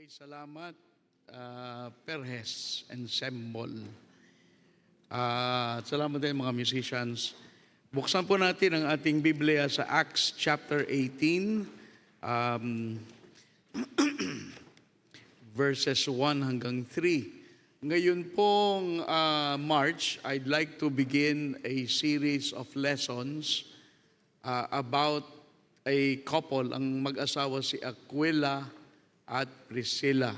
Salamat, Perhes Ensemble. Salamat din mga musicians. Buksan po natin ang ating Biblia sa Acts chapter 18, verses 1 hanggang 3. Ngayon pong March, I'd like to begin a series of lessons about a couple, ang mag-asawa si Aquila at Priscilla.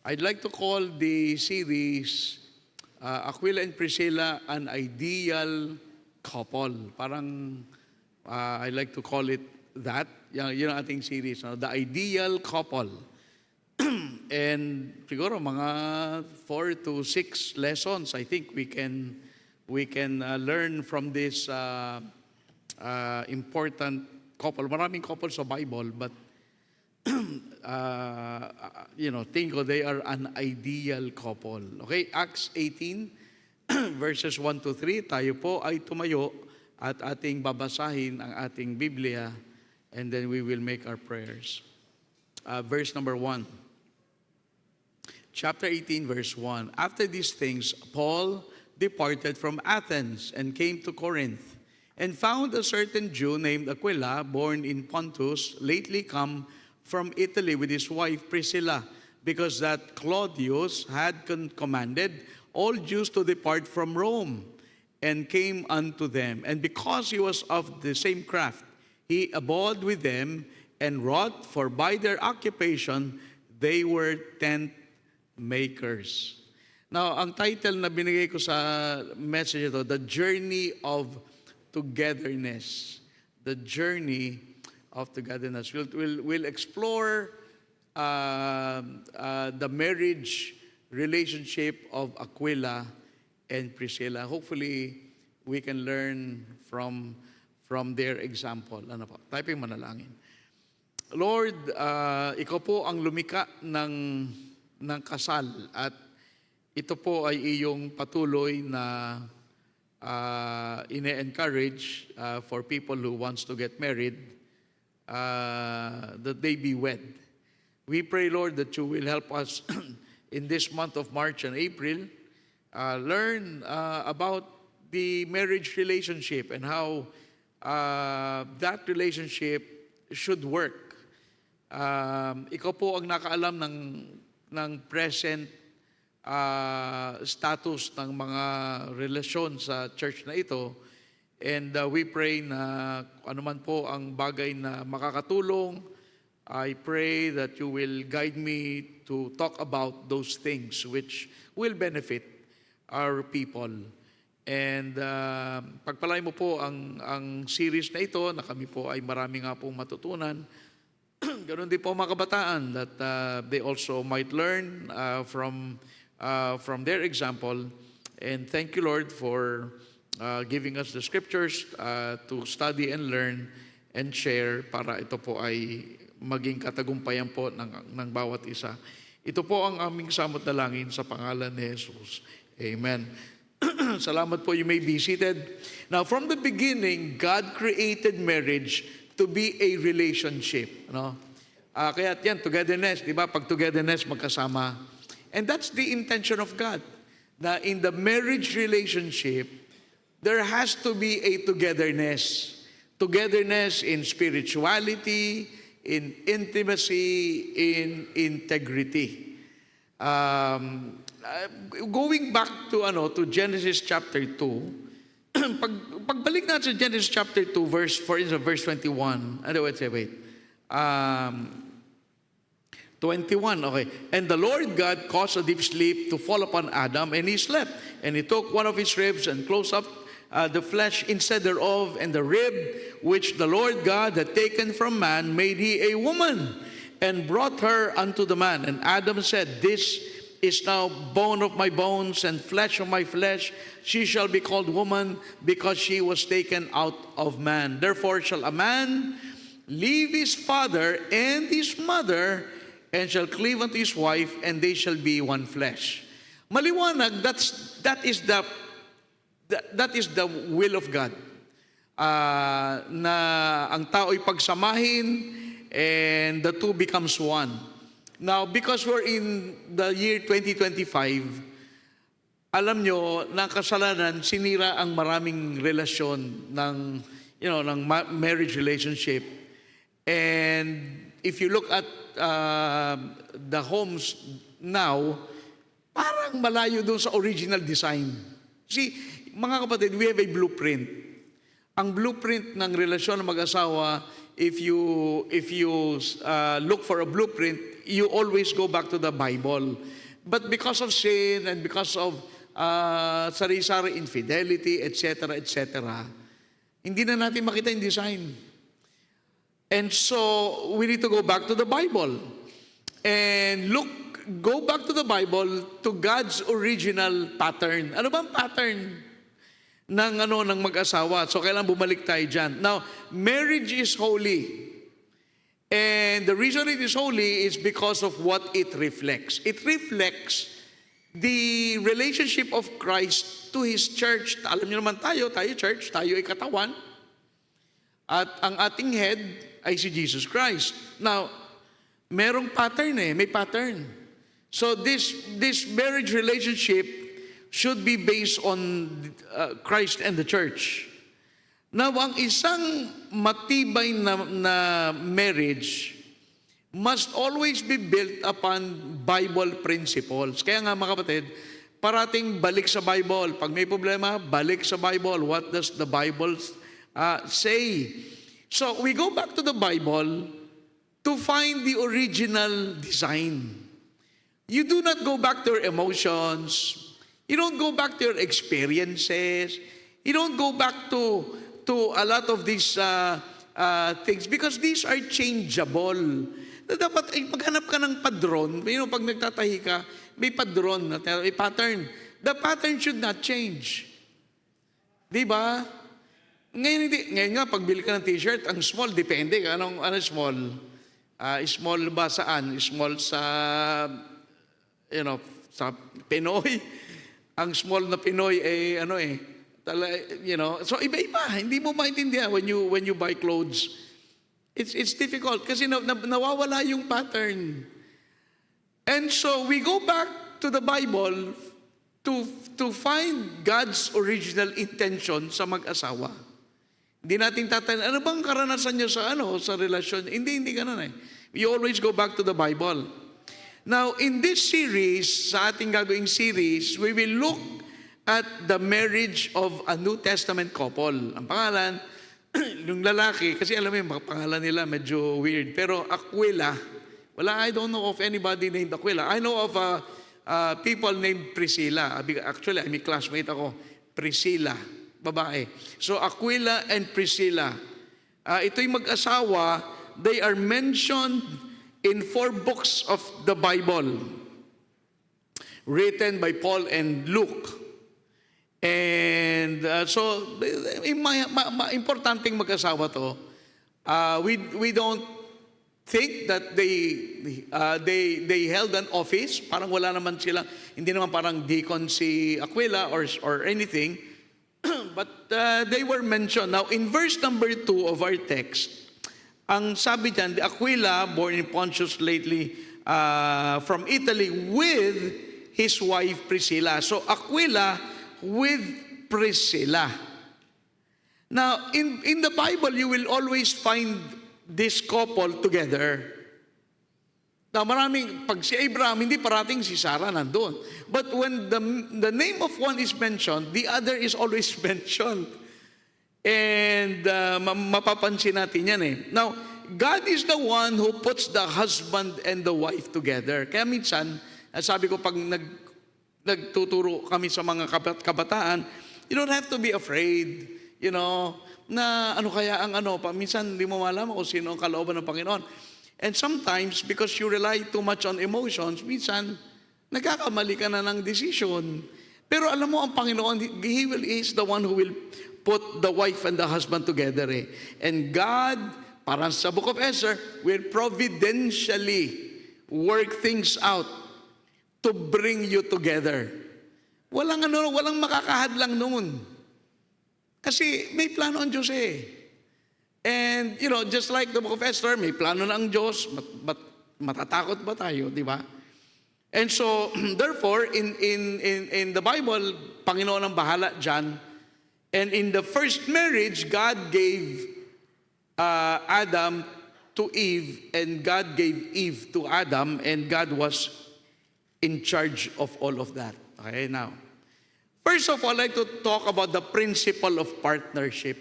I'd like to call the series Aquila and Priscilla an ideal couple. Parang I'd like to call it that. Yun ang ating series, no? The ideal couple. And siguro mga 4 to 6 lessons I think we can learn from this important couple. Maraming couple sa Bible, but think they are an ideal couple. Okay, Acts 18, verses 1 to 3, tayo po ay tumayo at ating babasahin ang ating Biblia, and then we will make our prayers. Verse number 1. Chapter 18, verse 1. After these things, Paul departed from Athens and came to Corinth, and found a certain Jew named Aquila, born in Pontus, lately come from Italy with his wife Priscilla, because that Claudius had commanded all Jews to depart from Rome, and came unto them. And because he was of the same craft, he abode with them and wrought, for by their occupation they were tent makers. Now, ang title na binigay ko sa message ito, The Journey of Togetherness. The Journey of Togetherness. We'll explore the marriage relationship of Aquila and Priscilla. Hopefully, we can learn from their example. Ano po? Typing manalangin. Lord, ikaw po ang lumika ng kasal, at ito po ay iyong patuloy na ine-encourage for people who wants to get married, that they be wed. We pray, Lord, that you will help us in this month of March and April learn about the marriage relationship and how that relationship should work. Ikaw po ang nakaalam ng present status ng mga relasyon sa church na ito. And we pray na anuman po ang bagay na makakatulong, I pray that you will guide me to talk about those things which will benefit our people. And pagpalain mo po ang series na ito, na kami po ay marami nga pong matutunan. Ganon din po mga kabataan, that they also might learn from their example. And thank you, Lord, for giving us the scriptures to study and learn and share, para ito po ay maging katagumpayan po ng bawat isa. Ito po ang aming samot dalangin sa pangalan ni Jesus. Amen. Salamat po. You may be seated. Now, from the beginning, God created marriage to be a relationship. No? Kaya yan, togetherness. Di ba? Pag togetherness, magkasama. And that's the intention of God. Na in the marriage relationship, there has to be a togetherness. Togetherness in spirituality, in intimacy, in integrity. Going back to Genesis chapter 2, pagbalik natin sa Genesis chapter 2, for instance, verse 21. Wait. 21, okay. And the Lord God caused a deep sleep to fall upon Adam, and he slept. And he took one of his ribs and closed up the flesh instead thereof, and the rib which the Lord God had taken from man made he a woman, and brought her unto the man. And Adam said, This is now bone of my bones and flesh of my flesh. She shall be called woman, because she was taken out of man. Therefore shall a man leave his father and his mother, and shall cleave unto his wife, and they shall be one flesh. Maliwanag, that is the will of God. Na ang tao'y pagsamahin, and the two becomes one. Now, because we're in the year 2025, alam nyo, ng kasalanan, sinira ang maraming relasyon ng, ng marriage relationship. And if you look at the homes now, parang malayo doon sa original design. See, mga kapatid, we have a blueprint. Ang blueprint ng relasyon ng mag-asawa, if you look for a blueprint, you always go back to the Bible. But because of sin and because of sari-sari infidelity, etc., hindi na natin makita yung design. And so, we need to go back to the Bible. And go back to the Bible, to God's original pattern. Ano bang pattern ng mag-asawa? So, kailangan bumalik tayo dyan. Now, marriage is holy. And the reason it is holy is because of what it reflects. It reflects the relationship of Christ to His church. Alam niyo naman tayo church, tayo ay katawan. At ang ating head ay si Jesus Christ. Now, merong pattern may pattern. So this marriage relationship should be based on Christ and the church. Now, ang isang matibay na marriage must always be built upon Bible principles. Kaya nga mga kapatid, parating balik sa Bible. Pag may problema, balik sa Bible. What does the Bible say? So we go back to the Bible to find the original design. You do not go back to your emotions. You don't go back to your experiences. You don't go back to a lot of these things because these are changeable. Dapat maghanap ka ng padron. Pag nagtatahi ka, may padron, may pattern. The pattern should not change. Di ba? Ngayon nga, pagbili ka ng t-shirt, ang small, depende. Ano small? Small ba saan? Small sa, sa Pinoy. Ang small na Pinoy ay so iba-iba. Hindi mo maintindihan when you buy clothes. It's difficult kasi nawawala yung pattern. And so we go back to the Bible to find God's original intention sa mag-asawa. Hindi natin tatanong, ano bang karanasan niyo sa relasyon? Hindi ganun We always go back to the Bible. Now, in this series, sa ating gagawing series, we will look at the marriage of a New Testament couple. Ang pangalan, yung lalaki, kasi alam mo yung pangalan nila medyo weird, pero Aquila, I don't know of anybody named Aquila. I know of people named Priscilla. Actually, I'm a classmate ako. Priscilla, babae. So Aquila and Priscilla. Ito'y mag-asawa, they are mentioned in 4 books of the Bible, written by Paul and Luke. And so, importanteng mag-asawa to. We don't think that they held an office. Parang wala naman sila. Hindi naman parang deacon si Aquila or anything. But they were mentioned. Now, in verse number 2 of our text, ang sabi dyan, Aquila, born in Pontus lately, from Italy, with his wife Priscilla. So, Aquila with Priscilla. Now, in the Bible, you will always find this couple together. Now, pag si Abraham, hindi parating si Sarah nandun. But when the name of one is mentioned, the other is always mentioned. And mapapansin natin yan Now, God is the one who puts the husband and the wife together. Kaya minsan, sabi ko pag nagtuturo kami sa mga kabataan, you don't have to be afraid, na kaya ang minsan hindi mo malaman kung sino ang kalooban ng Panginoon. And sometimes, because you rely too much on emotions, minsan, nagkakamali ka na ng decision. Pero alam mo, ang Panginoon, He is the one who will put the wife and the husband together And God, parang sa Book of Esther, will providentially work things out to bring you together. Walang makakahadlang noon. Kasi may plano ang Diyos And, just like the Book of Esther, may plano na ang Diyos, but Matatakot ba tayo, di ba? And so, therefore, in the Bible, Panginoon ang bahala dyan. And in the first marriage, God gave Adam to Eve, and God gave Eve to Adam, and God was in charge of all of that. Okay, now, first of all, I'd like to talk about the principle of partnership.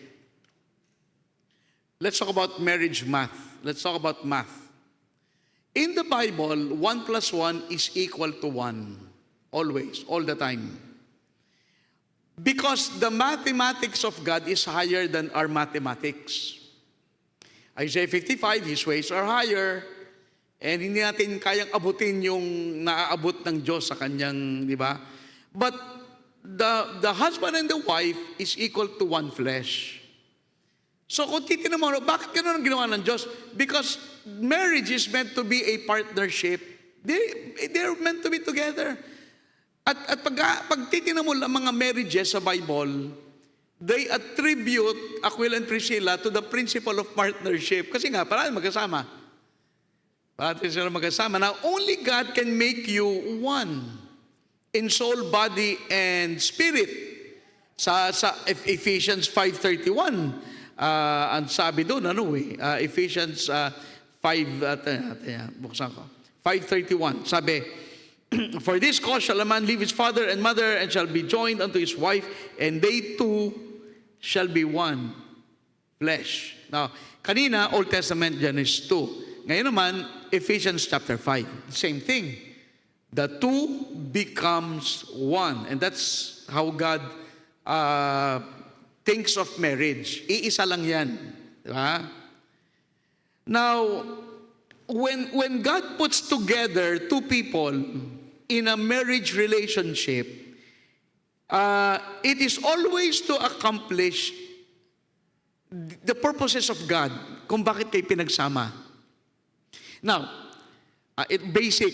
Let's talk about marriage math. Let's talk about math. In the Bible, 1 plus 1 is equal to 1. Always, all the time. Because the mathematics of God is higher than our mathematics. Isaiah 55, His ways are higher. And hindi natin kayang abutin yung naaabot ng Diyos sa kanyang, di ba? But the husband and the wife is equal to one flesh. So kung titignan mo, bakit gano'n ang ginawa ng Diyos? Because marriage is meant to be a partnership. They're meant to be together. At pag titignan mo ang mga marriages sa Bible, they attribute Aquila and Priscilla to the principle of partnership. Kasi nga, parang magkasama. Parang sila magkasama. Now, only God can make you one in soul, body, and spirit. Sa Ephesians 5:31, ang sabi doon, Ephesians 5:31, sabi, for this cause shall a man leave his father and mother, and shall be joined unto his wife, and they two shall be one flesh. Now, kanina, Old Testament, dyan is 2. Ngayon naman, Ephesians chapter 5. Same thing. The two becomes one. And that's how God thinks of marriage. Iisa lang yan. Diba? Now, when God puts together two people in a marriage relationship, it is always to accomplish the purposes of God kung bakit kayo pinagsama. Now, basic.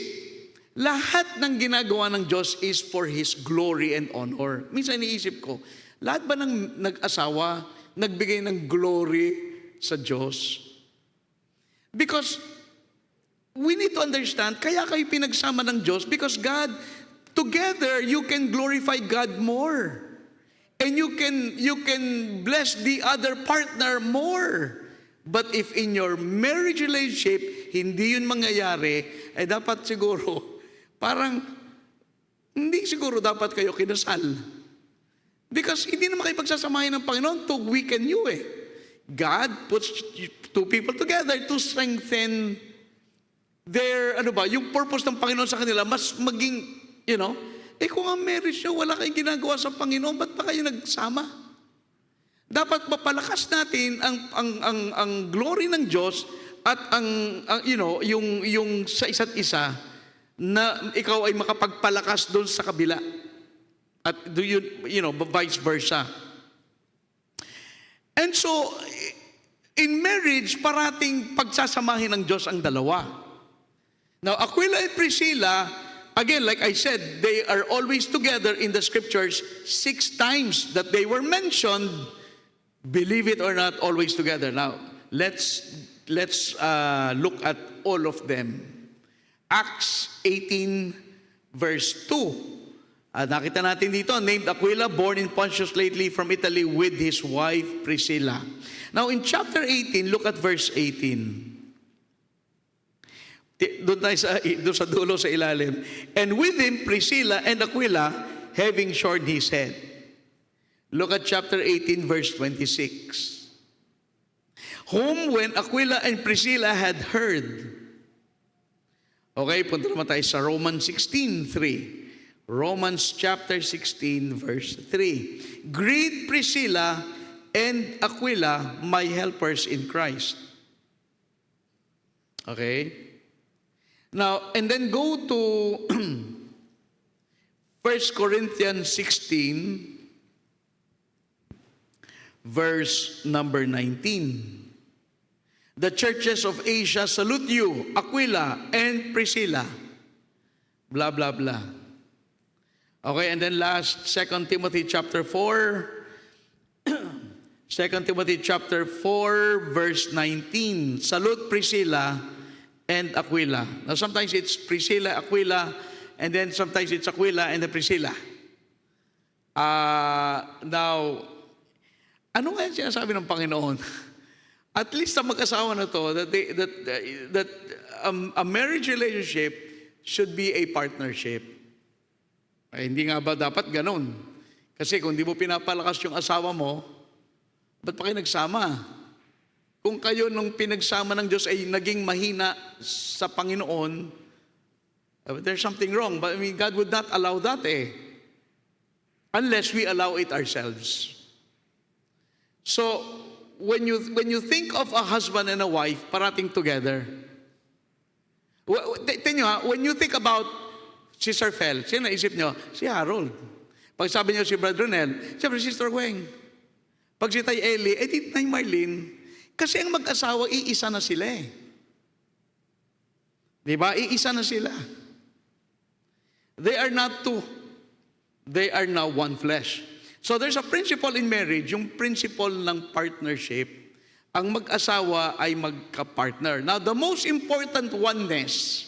Lahat ng ginagawa ng Diyos is for His glory and honor. Minsan iniisip ko, lahat ba ng nag-asawa nagbigay ng glory sa Diyos? Because we need to understand, kaya kayo pinagsama ng Diyos because God, together, you can glorify God more. And you can bless the other partner more. But if in your marriage relationship, hindi yun mangyayari, ay dapat siguro, parang, hindi siguro dapat kayo kinasal. Because hindi naman kayo pagsasamahin ng Panginoon to weaken you eh. God puts two people together to strengthen their, yung purpose ng Panginoon sa kanila, mas maging, kung ang marriage nyo, wala kayong ginagawa sa Panginoon, ba't pa kayo nagsama? Dapat mapalakas natin ang glory ng Diyos at yung sa isa't isa na ikaw ay makapagpalakas doon sa kabila. At vice versa. And so, in marriage, parating pagsasamahin ng Diyos ang dalawa. Now, Aquila and Priscilla, again, like I said, they are always together in the scriptures 6 times that they were mentioned. Believe it or not, always together. Now, let's look at all of them. Acts 18, verse 2. Nakita natin dito, named Aquila, born in Pontus lately from Italy with his wife Priscilla. Now in chapter 18, look at verse 18. Doon tayo sa dulo sa ilalim. And with him, Priscilla and Aquila, having shorn his head. Look at chapter 18, verse 26. Whom when Aquila and Priscilla had heard. Okay, punta naman tayo sa Romans 16:3. Romans chapter 16, verse 3. Greet Priscilla and Aquila, my helpers in Christ. Okay? Now, and then go to 1 Corinthians 16, verse number 19. The churches of Asia salute you, Aquila and Priscilla. Blah, blah, blah. Okay, and then last, 2 Timothy chapter 4. 2 Timothy chapter 4, verse 19. Salute Priscilla and Aquila. Now, sometimes it's Priscilla, Aquila, and then sometimes it's Aquila and then Priscilla. Now, ano nga yung sinasabi ng Panginoon? At least sa mag-asawa na to, that a marriage relationship should be a partnership. Ay, hindi nga ba dapat ganun? Kasi kung di mo pinapalakas yung asawa mo, ba't pa kayo nagsama? Kung kayo nung pinagsama ng Diyos ay naging mahina sa Panginoon, there's something wrong. But I mean, God would not allow that unless we allow it ourselves. So, when you think of a husband and a wife parating together, when you think about si Sir Fel, sino naisip nyo? Si Harold. Pag sabi nyo si Brother Ronel, siyempre si Sister Weng. Pag si Tay Eli, di Tay Marlene. Kasi ang mag-asawa, iisa na sila Diba? Iisa na sila. They are not two. They are now one flesh. So there's a principle in marriage, yung principle ng partnership. Ang mag-asawa ay magka-partner. Now, the most important oneness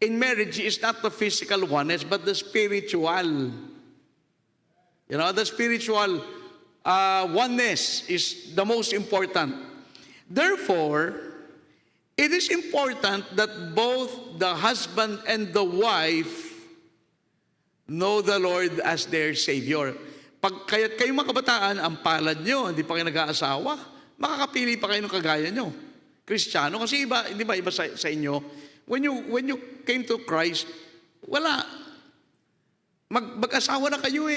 in marriage is not the physical oneness, but the spiritual. You know, the spiritual oneness is the most important. Therefore, it is important that both the husband and the wife know the Lord as their Savior. Kaya't kayo mga kabataan, ang palad nyo, hindi pa kayo nag-aasawa, makakapili pa kayo ng kagaya nyo. Kristiyano, kasi iba, hindi ba iba sa inyo? When you came to Christ, wala. Mag-asawa na kayo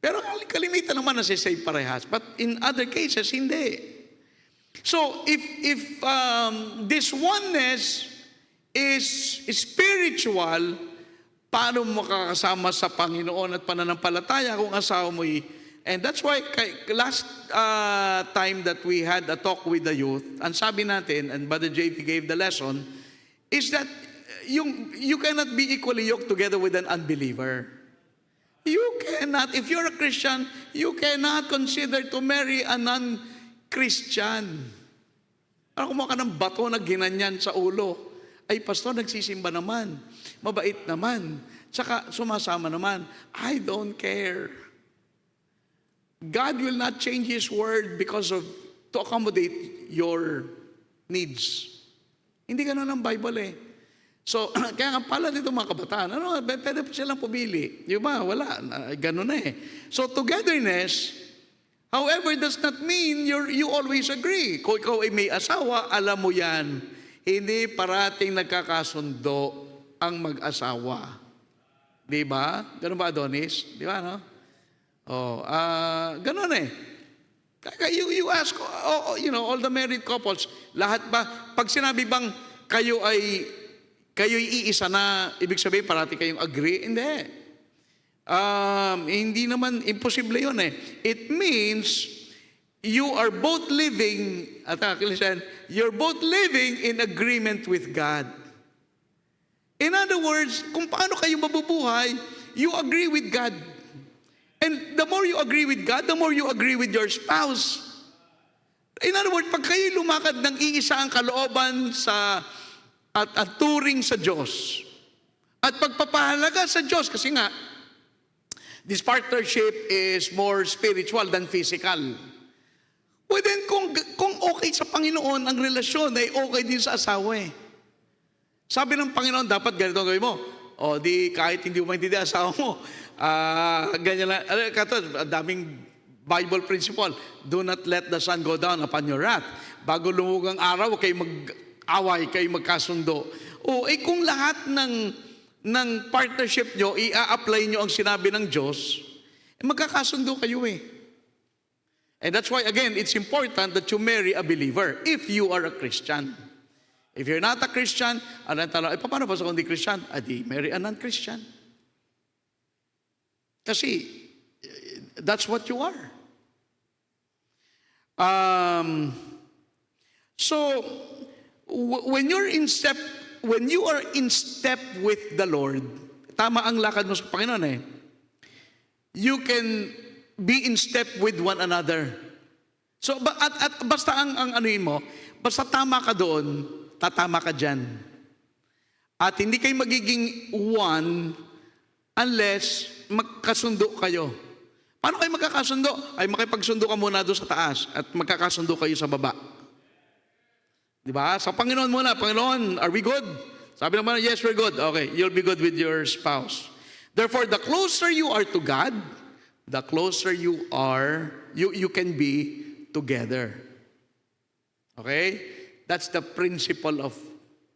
Pero kalimitan naman na save parehas. But in other cases, hindi. So, if this oneness is spiritual, paano mo makakasama sa Panginoon at pananampalataya kung asawa mo And that's why last time that we had a talk with the youth, ang sabi natin, and Brother JP gave the lesson, is that you cannot be equally yoked together with an unbeliever. You cannot. If you're a Christian, you cannot consider to marry a non-Christian. Parang kumuha ka ng bato na ginanyan sa ulo. Ay, pastor, nagsisimba naman. Mabait naman. Tsaka sumasama naman. I don't care. God will not change His word to accommodate your needs. Hindi ganun ang Bible So, kaya nga pala dito mga kabataan, pwede pa silang pumili. Yung ba, wala, ganun na So, togetherness, however, does not mean you always agree. Kung ikaw ay may asawa, alam mo yan, hindi parating nagkakasundo ang mag-asawa. Di ba? Ganun ba, Adonis? Di ba, no? Ganun You ask, all the married couples, lahat ba, pag sinabi bang kayo'y iisa na, ibig sabihin, parati kayong agree? Hindi. Hindi naman, imposible yun It means, you are both living, you're both living in agreement with God. In other words, kung paano kayo mabubuhay, you agree with God. And the more you agree with God, the more you agree with your spouse. In other words, pag kayo lumakad ng iisa ang kalooban at turing sa Diyos, at pagpapahalaga sa Diyos, kasi nga, this partnership is more spiritual than physical. Well then, kung okay sa Panginoon ang relasyon, ay okay din sa asawa Sabi ng Panginoon, dapat ganito ang gawin mo. Di kahit hindi mo maintindihan asawa mo, ganyan lang. Daming Bible principle. Do not let the sun go down upon your wrath. Bago lumugang araw, kayo mag-away, kayo magkasundo. Kung lahat ng partnership nyo, i-apply nyo ang sinabi ng Diyos, magkakasundo kayo And that's why, again, it's important that you marry a believer if you are a Christian. If you're not a Christian, paano pa sa kundi Christian? Di marry a non-Christian. Kasi, that's what you are. So, when you are in step with the Lord, tama ang lakad mo sa Panginoon you can be in step with one another. So, at basta ang anuin mo, basta tama ka doon, tatama ka dyan. At hindi kayo magiging one unless magkasundo kayo. Paano kayo magkakasundo? Ay makipagsundo ka muna doon sa taas at magkakasundo kayo sa baba. Di ba? Sa Panginoon muna, Panginoon, are we good? Sabi naman, yes, we're good. Okay, you'll be good with your spouse. Therefore, the closer you are to God, the closer you can be together. Okay? That's the principle of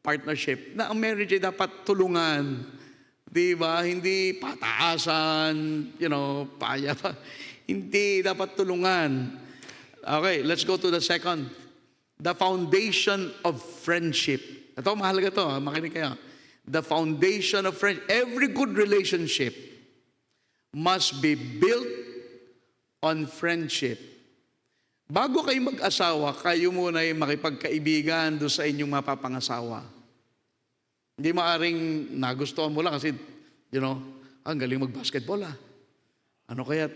partnership. Na ang marriage ay dapat tulungan. Di ba? Hindi pataasan, paya pa. Hindi, dapat tulungan. Okay, let's go to the second. The foundation of friendship. Ito, mahalaga to. Makinig kayo. The foundation of friendship. Every good relationship must be built on friendship. Bago kayo mag-asawa, kayo muna ay makipagkaibigan doon sa inyong mapapangasawa. Hindi maaring nagustuhan mo lang kasi, ang galing mag-basketball Ano kaya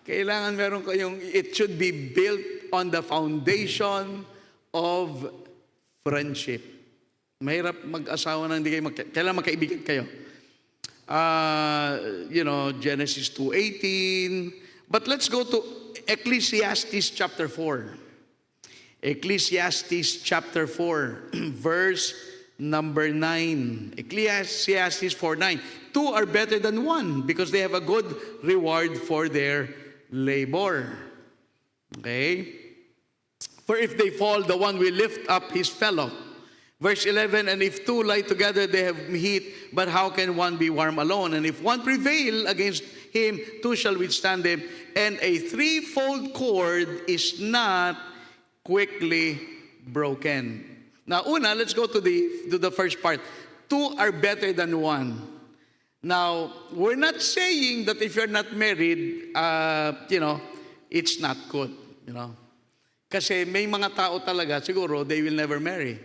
kailangan meron kayong, it should be built on the foundation of friendship. Mahirap mag-asawa na hindi kayo kailangan magkaibigan kayo. Genesis 2:18. But let's go to Ecclesiastes chapter 4. Ecclesiastes chapter 4, verse number 9. Ecclesiastes 4:9. Two are better than one because they have a good reward for their labor. Okay? For if they fall, the one will lift up his fellow. Verse 11, and if two lie together, they have heat, but how can one be warm alone? And if one prevail against him, two shall withstand him. And a threefold cord is not quickly broken. Now, let's go to the first part. Two are better than one. Now, we're not saying that if you're not married, it's not good. Kasi may mga tao talaga, siguro, they will never marry.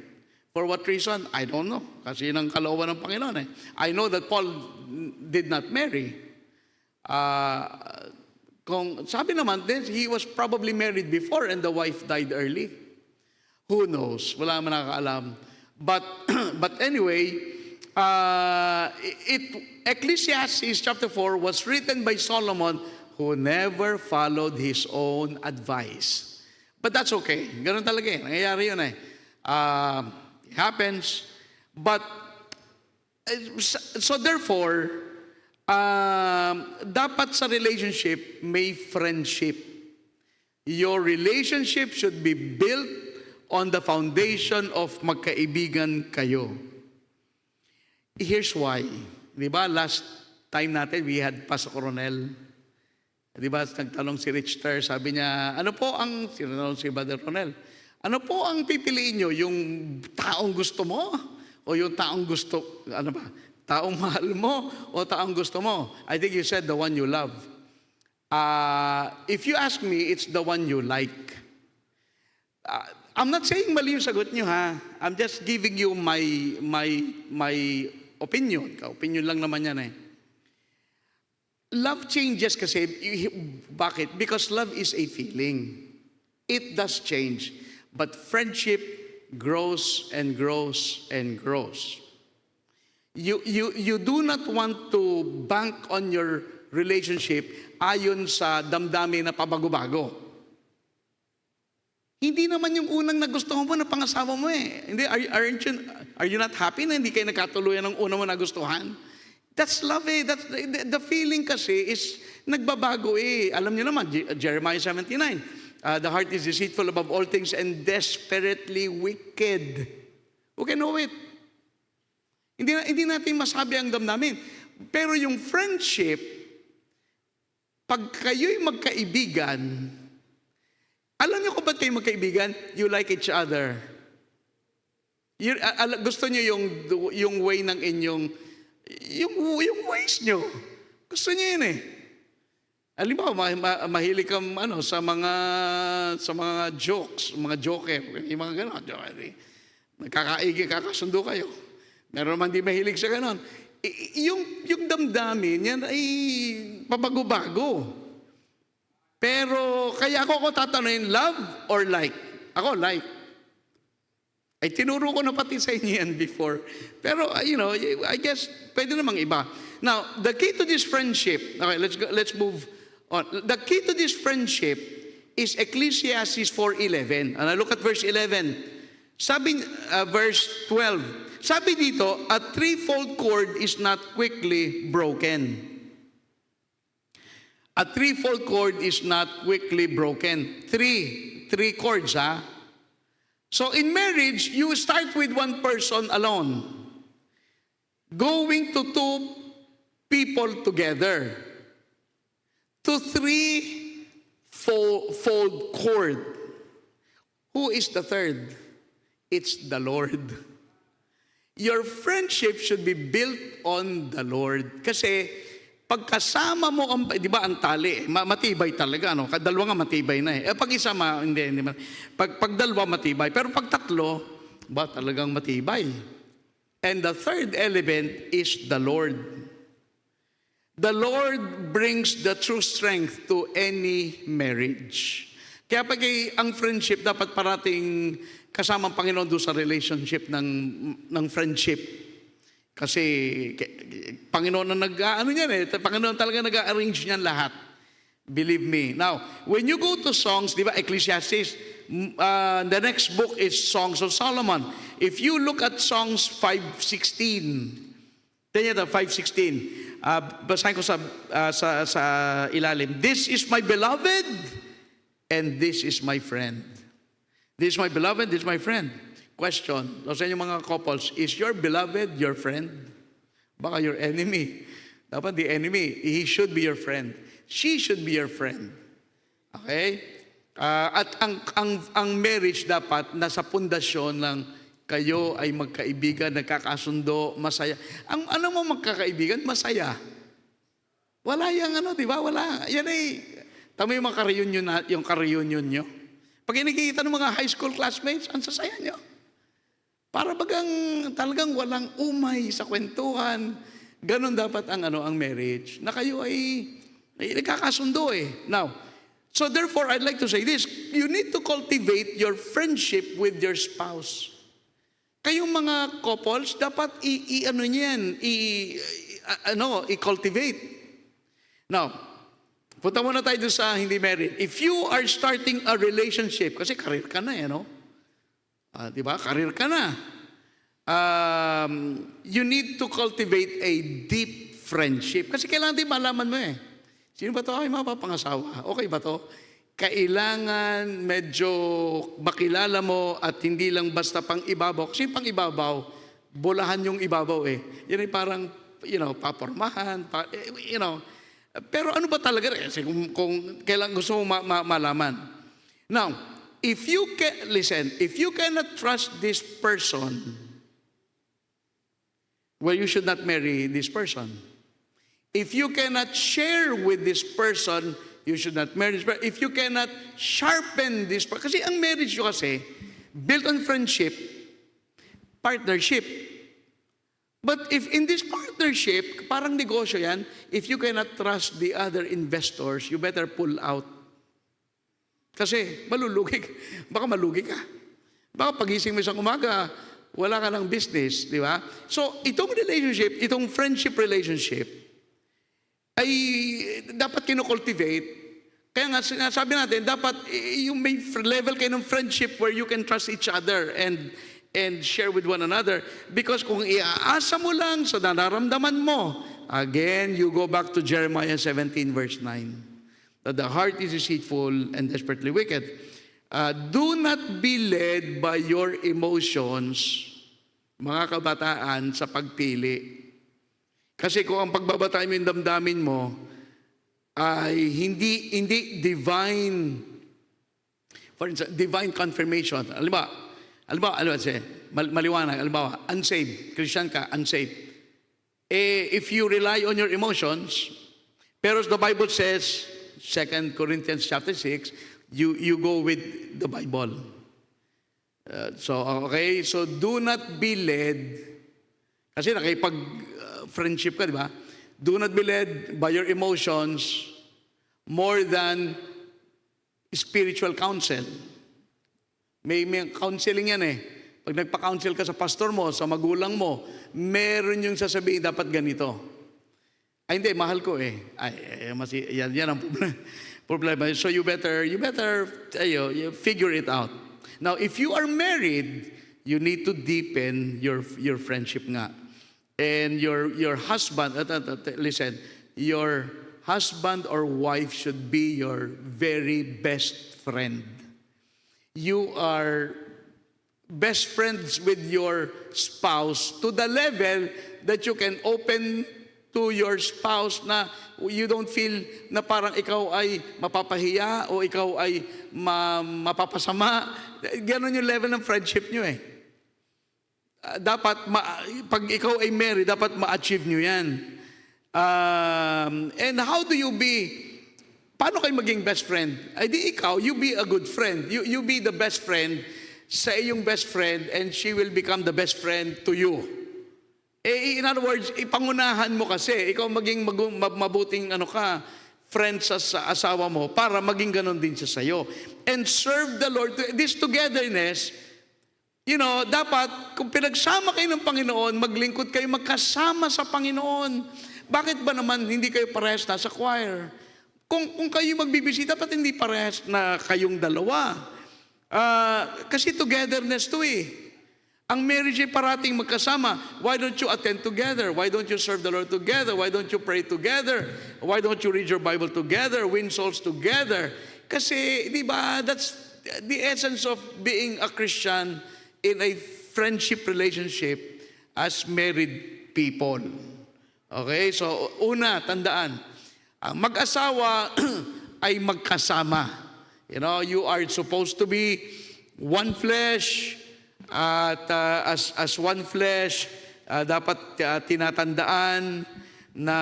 For what reason? I don't know. Kasi yun ang kalooban ng Panginoon I know that Paul did not marry. Sabi naman, he was probably married before and the wife died early. Who knows? Wala man nakakaalam. But anyway, Ecclesiastes chapter 4 was written by Solomon who never followed his own advice. But that's okay. Ganun talaga nangyayari yun It happens. But, so therefore, dapat sa relationship, may friendship. Your relationship should be built on the foundation of magkaibigan kayo. Here's why. Di ba, last time natin, we had Pastor Coronel. Di ba, nagtanong si Richter, sabi niya, sinanong si Brother Coronel, ano po ang pipiliin nyo? Yung taong gusto mo? O yung taong taong mahal mo? O taong gusto mo? I think you said the one you love. If you ask me, it's the one you like. I'm not saying mali yung sagot nyo, I'm just giving you my opinion. Opinion lang naman yan Love changes kasi. Bakit? Because love is a feeling. It does change. But friendship grows and grows and grows. You do not want to bank on your relationship ayon sa damdamin na pabago-bago. Hindi naman yung unang nagustuhan mo na pangasawa mo Hindi, are you not happy na hindi kayo nagkatuluyan ng unang mo nagustuhan? That's love That's, the feeling kasi is nagbabago Alam niyo naman, Jeremiah 79, the heart is deceitful above all things and desperately wicked. Who can know it? Hindi natin masabi ang damdamin. Pero yung friendship, pag kayo'y magkaibigan, alam niyo kung ba't kayo magkaibigan? You like each other. Gusto niyo yung way ng inyong, yung ways niyo. Gusto niyo yun Halimbawa, mahilig kang sa mga jokes, mga joker, yung mga gano'n. Kakasundo kayo. Meron naman di mahilig sa gano'n. Yung damdamin, yan ay pabago-bago. Pero kaya ako tatanungin, love or like? Ako, like. Ay, tinuro ko na pati sa inyo yan before. Pero, I guess, pwede namang iba. Now, the key to this friendship, okay, let's move on. The key to this friendship is Ecclesiastes 4:11. And I look at verse 11. Sabi, verse 12. Sabi dito, a threefold cord is not quickly broken. A threefold cord is not quickly broken. Three cords, ha? So in marriage, you start with one person alone, going to two people together, to three-fold cord. Who is the third? It's the Lord. Your friendship should be built on the Lord. Kasi pagkasama mo, di ba ang tali, matibay talaga, no? Dalawa nga matibay na eh. Pag isa, hindi. Pag dalawa matibay. Pero pag tatlo, ba talagang matibay. And the third element is the Lord. The Lord brings the true strength to any marriage. Kaya pag ang friendship, dapat parating kasama ang Panginoon doon sa relationship ng friendship. Kasi Panginoon na Panginoon talaga nag-arrange niyan lahat. Believe me. Now, when you go to Songs, di ba, Ecclesiastes, the next book is Songs of Solomon. If you look at Songs 5:16, tingnan nyo, 5:16, basahin ko sa ilalim. This is my beloved, and this is my friend. This is my beloved, this is my friend. Question, sa inyong mga couples, is your beloved your friend? Baka your enemy. Dapat the enemy, he should be your friend. She should be your friend. Okay? At ang marriage dapat nasa pundasyon ng kayo ay magkaibigan, nagkakasundo, masaya. Ang ano mo magkakaibigan, masaya. Wala yung di ba? Wala. Yan tama yung mga ka-reunion nyo. Pag nakikita ng mga high school classmates, ang sasaya nyo. Para bagang talagang walang umay sa kwentuhan. Ganon dapat ang marriage. Na kayo ay nagkakasundo eh. Now, so therefore, I'd like to say this. You need to cultivate your friendship with your spouse. Kayong mga couples, dapat i-cultivate. Now, punta muna tayo doon sa hindi married. If you are starting a relationship, kasi career ka na di ba? Career ka na. You need to cultivate a deep friendship. Kasi kailangan din malaman mo Sino ba ito? Ay, mapapangasawa. Okay ba ito? Kailangan medyo makilala mo at hindi lang basta pang ibabaw. Kasi pang ibabaw, bulahan yung ibabaw Yan ay parang, papormahan, Pero ano ba talaga? Kasi kung kailangan gusto mo malaman. Now, if you cannot trust this person, well, you should not marry this person. If you cannot share with this person, you should not marry this person. If you cannot sharpen this person, kasi ang marriage nyo kasi, built on friendship, partnership. But if in this partnership, parang negosyo yan, if you cannot trust the other investors, you better pull out. Kasi baka malugi ka. Baka pagising mo isang umaga, wala ka ng business, di ba? So, itong relationship, itong friendship relationship, ay dapat kinocultivate. Kaya nga, sabi natin, dapat yung may level kayo ng friendship where you can trust each other and share with one another. Because kung iaasa mo lang sa nararamdaman mo, again, you go back to Jeremiah 17 verse 9. That the heart is deceitful and desperately wicked. Do not be led by your emotions, mga kabataan, sa pagpili. Kasi kung ang pagbabataan mo yung damdamin mo ay hindi divine, for instance, divine confirmation. Maliwanag, unsaved, Christian ka, unsaved. If you rely on your emotions, pero the Bible says, 2 Corinthians chapter 6, you go with the Bible. So do not be led, kasi nakipag-friendship ka, di ba? Do not be led by your emotions more than spiritual counsel. May counseling yan Pag nagpa-counsel ka sa pastor mo, sa magulang mo, meron yung sasabihin, dapat ganito. Ay, hindi, mahal ko eh. Yan ang problema. So you better you figure it out. Now, if you are married, you need to deepen your friendship nga. And your husband, listen, your husband or wife should be your very best friend. You are best friends with your spouse to the level that you can open to your spouse na you don't feel na parang ikaw ay mapapahiya o ikaw ay mapapasama. Ganon yung level ng friendship nyo eh. Dapat, pag ikaw ay married, dapat ma-achieve nyo yan. And how do you paano kayo maging best friend? Ay di ikaw, you be a good friend. You be the best friend sa iyong best friend and she will become the best friend to you. In other words, ipangunahan mo kasi, ikaw maging mabuting friend sa asawa mo para maging ganon din siya sa'yo. And serve the Lord. This togetherness, dapat kung pinagsama kayo ng Panginoon, maglingkod kayo magkasama sa Panginoon. Bakit ba naman hindi kayo parehas na sa choir? Kung kayo magbibisita, dapat hindi parehas na kayong dalawa. Kasi togetherness to eh. Ang marriage ay parating magkasama. Why don't you attend together? Why don't you serve the Lord together? Why don't you pray together? Why don't you read your Bible together? Win souls together? Kasi, di ba, that's the essence of being a Christian in a friendship relationship as married people. Okay? So, una, tandaan, ang mag-asawa ay magkasama. You are supposed to be one flesh, at as one flesh, dapat tinatandaan na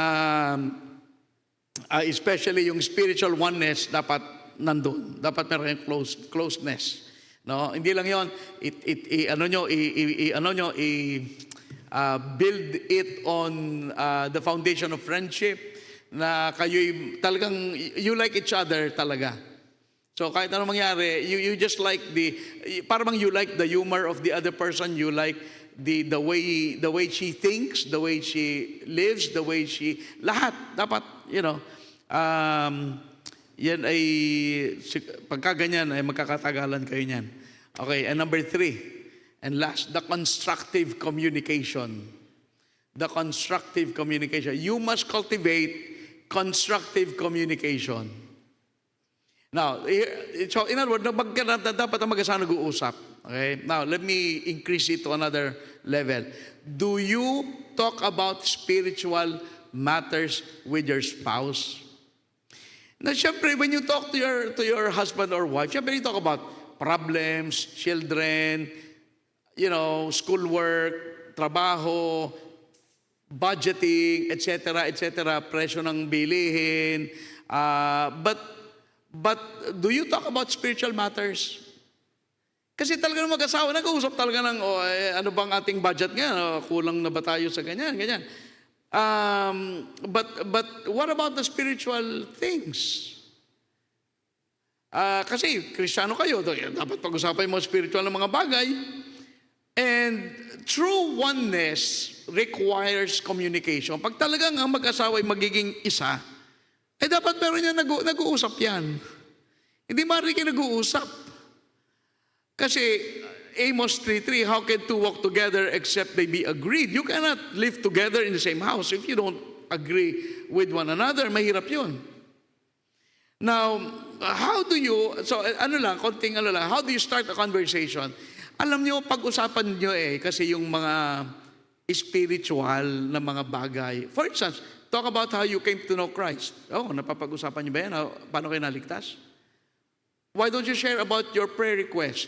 especially yung spiritual oneness dapat nandun. Dapat meron yung closeness. No, hindi lang 'yon. Build it on the foundation of friendship na kayo'y talagang you like each other talaga. So kahit anong mangyari, you just like parang you like the humor of the other person, you like the way she thinks, the way she lives, the way she lahat dapat yan ay pagka ganyan ay magkakatagalan kayo niyan. Okay, and number 3 and last, the constructive communication. The constructive communication. You must cultivate constructive communication. Now, so in other words, dapat ang mag-asawa nag-uusap. Okay? Now, let me increase it to another level. Do you talk about spiritual matters with your spouse? Now, syempre, when you talk to your husband or wife, syempre, you talk about problems, children, schoolwork, trabaho, budgeting, etc., presyo ng bilihin. But do you talk about spiritual matters? Kasi talaga ng mag-asawa, nag-uusap talaga ng, ano bang ating budget nga? Kulang na ba tayo sa ganyan? But what about the spiritual things? Kasi Kristiyano kayo, dapat pag-usapan mo spiritual ng mga bagay. And true oneness requires communication. Pag talagang ang mag-asawa ay magiging isa, dapat meron niya nag-uusap yan. Hindi maaari kayo nag-uusap. Kasi Amos 3:3, how can two walk together except they be agreed? You cannot live together in the same house if you don't agree with one another. Mahirap yun. Now, how do you, how do you start a conversation? Alam niyo, pag-usapan niyo kasi yung mga spiritual na mga bagay. For instance, talk about how you came to know Christ. Napapag-usapan niyo ba yan? Paano kayo naligtas? Why don't you share about your prayer request?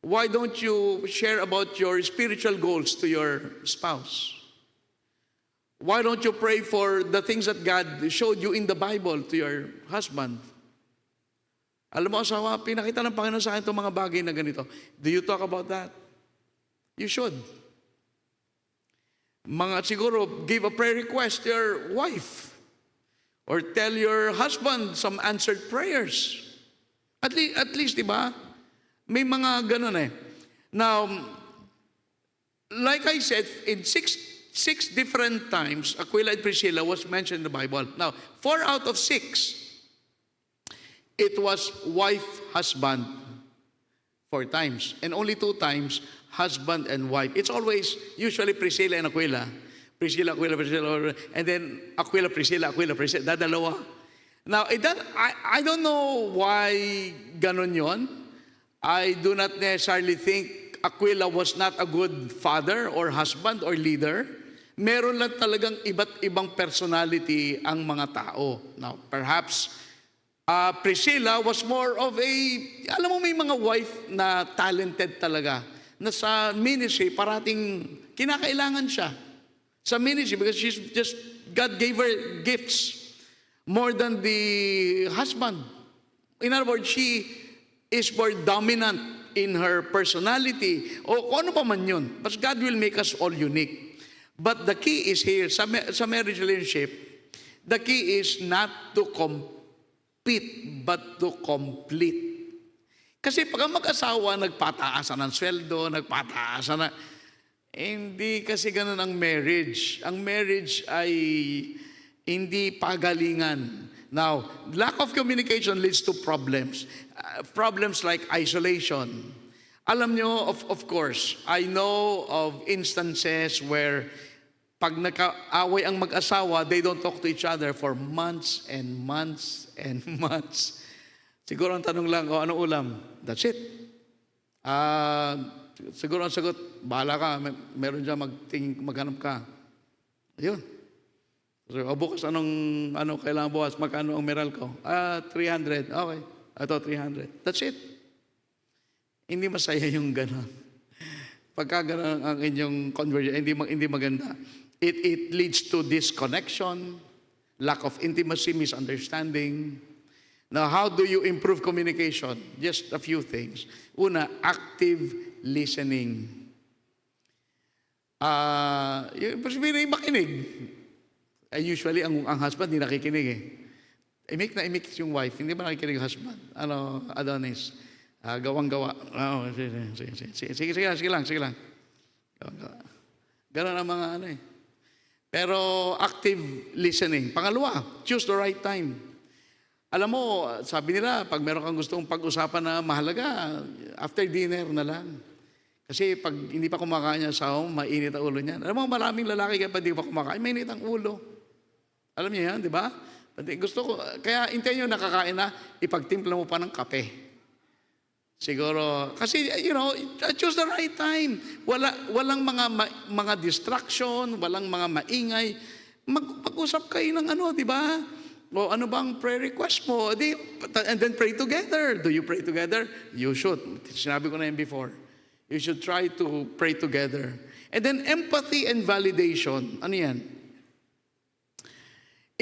Why don't you share about your spiritual goals to your spouse? Why don't you pray for the things that God showed you in the Bible to your husband? Alam mo, asawa, pinakita ng Panginoon sa akin itong mga bagay na ganito. Do you talk about that? You should. Siguro, give a prayer request to your wife. Or tell your husband some answered prayers. At least, di ba? May mga ganun eh. Now, like I said, in six different times, Aquila and Priscilla was mentioned in the Bible. Now, 4 out of 6, it was wife, husband, 4 times. And only 2 times, husband and wife. It's always, usually Priscilla and Aquila. Priscilla, Aquila, Priscilla, and then Aquila, Priscilla, dadalawa. Now, I don't know why ganon yon. I do not necessarily think Aquila was not a good father or husband or leader. Meron lang talagang iba't ibang personality ang mga tao. Now, perhaps Priscilla was more of a, alam mo, may mga wife na talented talaga, na sa ministry parating kinakailangan siya sa ministry because she's just, God gave her gifts more than the husband. In other words, she is more dominant in her personality o kung ano pa man yun. But God will make us all unique. But the key is here, sa marriage relationship, the key is not to compete, but to complete. Kasi pag ang mag-asawa, nagpataasan ng sweldo, nagpataasan na, hindi kasi ganun ang marriage. Ang marriage ay hindi pagalingan. Now, lack of communication leads to problems. Problems like isolation. Alam nyo, of course, I know of instances where pag nakaaway ang mag-asawa, they don't talk to each other for months and months and months. Siguro ang tanong lang, anong ulam? That's it. Siguro ang sagot, bahala ka, meron dyan maghanap ka. Ayun. So, bukas ano kailangan bukas? Magkano ang meral ko? 300. Okay. Ito, 300. That's it. Hindi masaya yung gano'n. Pagka gano'n ang inyong conversation, hindi maganda. It leads to disconnection, lack of intimacy, misunderstanding. Now, how do you improve communication? Just a few things. Una, active listening. Yung makinig. Usually, ang husband hindi nakikinig eh. Imik yung wife, hindi ba nakikinig yung husband? Adonis. Gawang-gawa. Sige lang. Gawang-gawa. Ganon ang mga ano eh. Pero active listening. Pangalawa, choose the right time. Alam mo, sabi nila, pag meron kang gustong pag-usapan na mahalaga, after dinner na lang. Kasi pag hindi pa kumakain niya sa mainit ang ulo niyan. Alam mo, maraming lalaki kaya pa hindi pa kumakain, mainit ang ulo. Alam niyo yan, di ba? Gusto ko, kaya hintayin nyo nakakain na, ipagtimpla mo pa ng kape. Siguro, kasi, choose the right time. Walang mga distraction, walang mga maingay. Mag-usap kayo ng di ba? O ano bang prayer request mo? And then pray together. Do you pray together? You should. Sinabi ko na yan before. You should try to pray together. And then empathy and validation. Ano yan?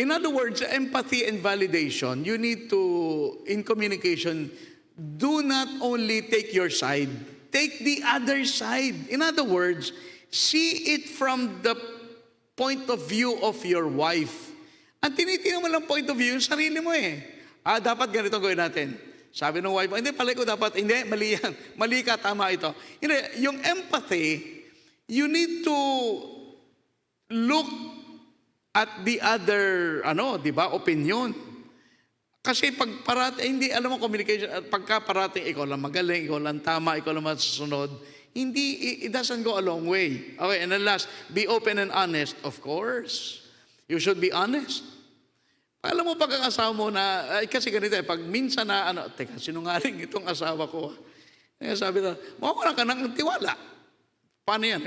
In other words, empathy and validation, you need to, in communication, do not only take your side, take the other side. In other words, see it from the point of view of your wife. Ang tinitingnan mo lang point of view, yung sarili mo eh. Dapat ganito gawin natin. Sabi ng wife, hindi, pala ko dapat, hindi, mali yan. Mali ka, tama ito. Yung empathy, you need to look at the other, di ba, opinion. Kasi pag hindi, alam mo, communication, pagka parating, ikaw lang magaling, ikaw lang tama, ikaw lang masusunod, it doesn't go a long way. Okay, and then last, be open and honest. Of course. You should be honest. Alam mo, pag ang asawa mo na, kasi ganito pag minsan na, teka, sinungaling itong asawa ko. Sabi na, mawala ka ng tiwala. Paano yan?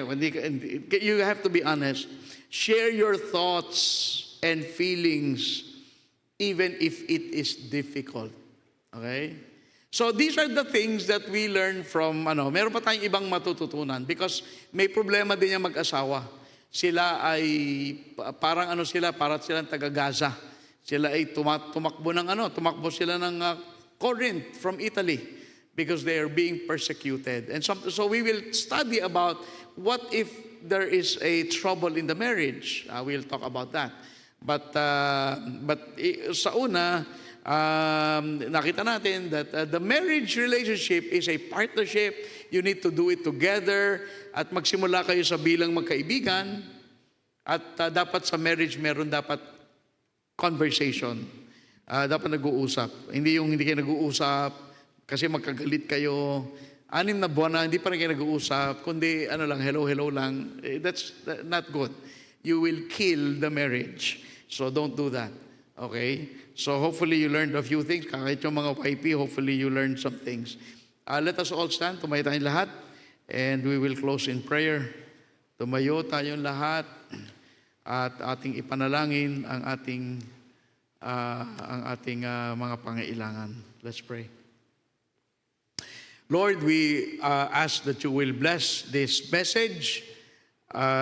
You have to be honest. Share your thoughts and feelings even if it is difficult. Okay? So these are the things that we learn from, meron pa tayong ibang matututunan because may problema din yung mag-asawa. Sila ay, parang para silang taga-Gaza. Sila ay tumakbo sila ng Corinth from Italy because they are being persecuted. And so we will study about what if there is a trouble in the marriage. We'll talk about that. But sa una, nakita natin that the marriage relationship is a partnership. You need to do it together at magsimula kayo sa bilang magkaibigan at dapat sa marriage meron dapat conversation. Dapat nag-uusap. Hindi yung hindi kayo nag-uusap kasi magkagalit kayo. 6 na buwan na, hindi pa rin kayo nag-uusap, kundi ano lang, hello lang. That's not good. You will kill the marriage. So don't do that. Okay? So hopefully you learned a few things. Kahit yung mga YP, hopefully you learned some things. Let us all stand. Tumayo tayong lahat. And we will close in prayer. Tumayo tayong lahat. At ating ipanalangin ang ating mga pangailangan. Let's pray. Lord, we ask that you will bless this message.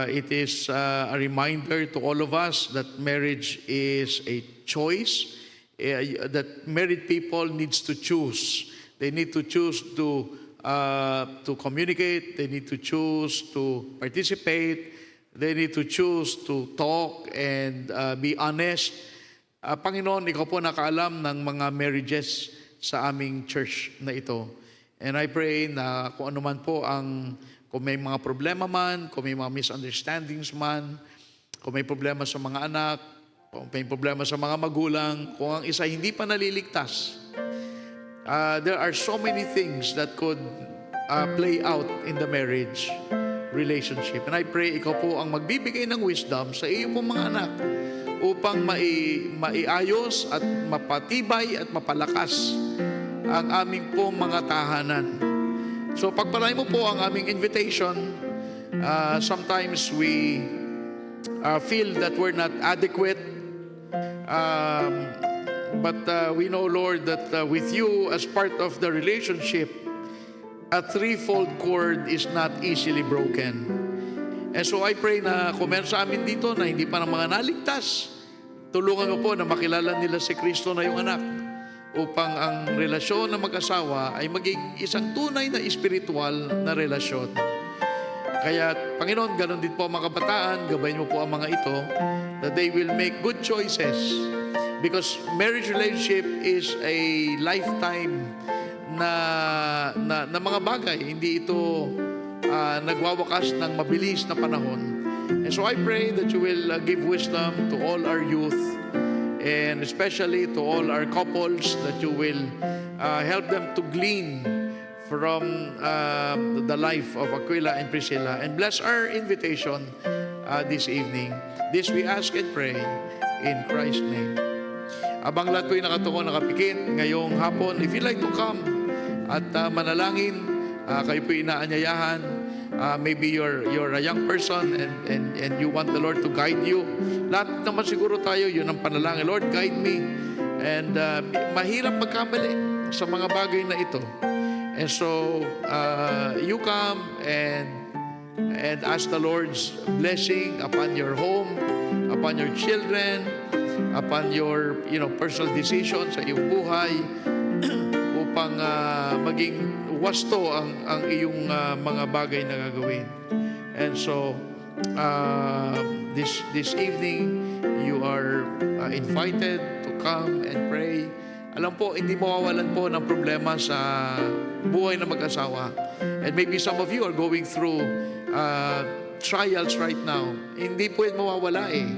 It is a reminder to all of us that marriage is a choice, that married people needs to choose. They need to choose to communicate. They need to choose to participate. They need to choose to talk and be honest. Panginoon, ikaw po nakaalam ng mga marriages sa aming church na ito. And I pray na kung ano man po kung may mga problema man, kung may mga misunderstandings man, kung may problema sa mga anak, kung may problema sa mga magulang, kung ang isa hindi pa naliligtas, there are so many things that could play out in the marriage relationship. And I pray ikaw po ang magbibigay ng wisdom sa iyo pong mga anak upang maiayos at mapatibay at mapalakas ang aming pong mga tahanan. So pagpalain mo po ang aming invitation. Sometimes we feel that we're not adequate. But we know, Lord, that with you as part of the relationship, a threefold cord is not easily broken. And so I pray na kung meron sa amin dito na hindi pa ng mga naligtas, tulungan mo po na makilala nila si Kristo na yung anak upang ang relasyon ng mag-asawa ay maging isang tunay na espiritual na relasyon. Kaya, Panginoon, ganun din po ang mga kabataan, gabayin mo po ang mga ito, that they will make good choices. Because marriage relationship is a lifetime na mga bagay. Hindi ito nagwawakas ng mabilis na panahon. And so I pray that you will give wisdom to all our youth, and especially to all our couples, that you will help them to glean from the life of Aquila and Priscilla, and bless our invitation this evening. This we ask and pray in Christ's name. Abang lahat po'y nakatuko, nakapikit ngayong hapon, if you'd like to come at manalangin, kayo po'y inaanyayahan. Maybe you're a young person and you want the Lord to guide you. Lahat naman siguro tayo, yun ang panalangin. Lord, guide me. And mahirap magkamali sa mga bagay na ito. And so, you come and ask the Lord's blessing upon your home, upon your children, upon your personal decisions sa iyong buhay, upang maging wasto ang iyong mga bagay na gagawin. And so, this evening, you are invited to come and pray. Alam po, hindi mawawalan po ng problema sa buhay na mag-asawa. And maybe some of you are going through trials right now. Hindi po yan mawawala eh.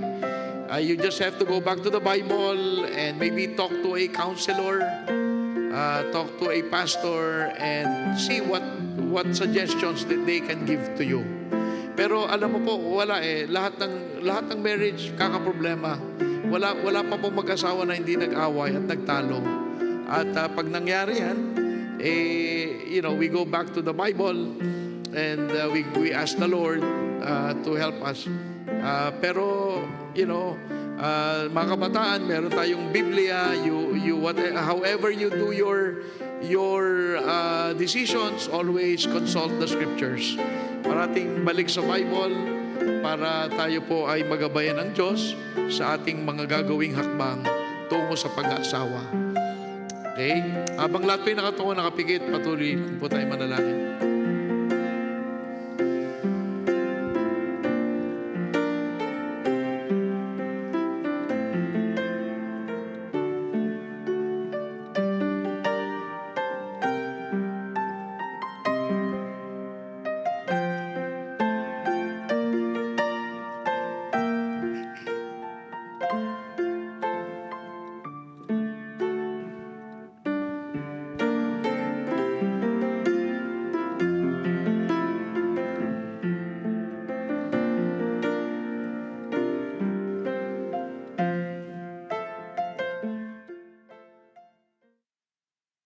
You just have to go back to the Bible and maybe talk to a counselor, talk to a pastor, and see what suggestions that they can give to you. Pero alam mo po, wala eh. Lahat ng marriage, kakaproblema. Wala pa po mag-asawa na hindi nag-away at nagtalo. At pag nangyari yan, we go back to the Bible and we ask the Lord to help us. Pero, mga kabataan, meron tayong Biblia. However you do your decisions, always consult the Scriptures. Parating balik sa Bible para tayo po ay magabayan ng Diyos sa ating mga gagawing hakbang tungo sa pag-aasawa. Okay? Habang lahat po'y nakatungo, nakapikit, patuloy po tayo manalangin.